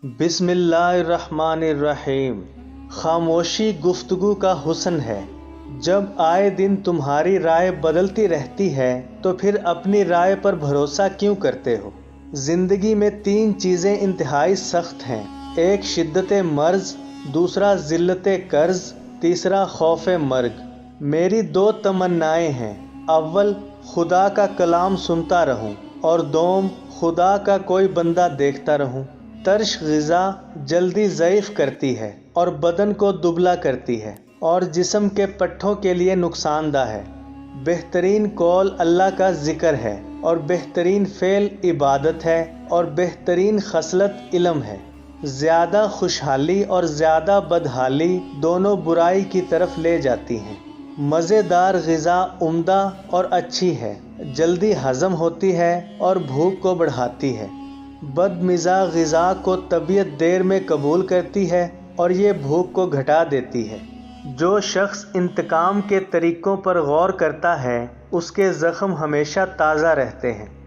बिस्मिल्लाहिर्रहमानिर्रहीम। खामोशी गुफ्तगू का हुस्न है। जब आए दिन तुम्हारी राय बदलती रहती है तो फिर अपनी राय पर भरोसा क्यों करते हो। ज़िंदगी में 3 चीज़ें इंतहाई सख्त हैं। एक शिद्दत मर्ज़, दूसरा ज़िल्लत कर्ज़, तीसरा खौफ मर्ग। मेरी 2 तमन्नाएं हैं। अव्वल खुदा का कलाम सुनता रहूं और दोम खुदा का कोई बंदा देखता रहूं। तर्श ग़िज़ा जल्दी ज़ईफ़ करती है और बदन को दुबला करती है और जिस्म के पट्ठों के लिए नुकसानदा है। बेहतरीन कौल अल्लाह का ज़िक्र है और बेहतरीन फ़ेल इबादत है और बेहतरीन खसलत इल्म है। ज़्यादा खुशहाली और ज़्यादा बदहाली दोनों बुराई की तरफ ले जाती हैं। मज़ेदार ग़िज़ा उम्दा और अच्छी है, जल्दी हज़म होती है और भूख को बढ़ाती है। बदमिज़ा ग़िज़ा को तबीयत देर में कबूल करती है और ये भूख को घटा देती है। जो शख्स इंतकाम के तरीक़ों पर गौर करता है उसके ज़ख्म हमेशा ताज़ा रहते हैं।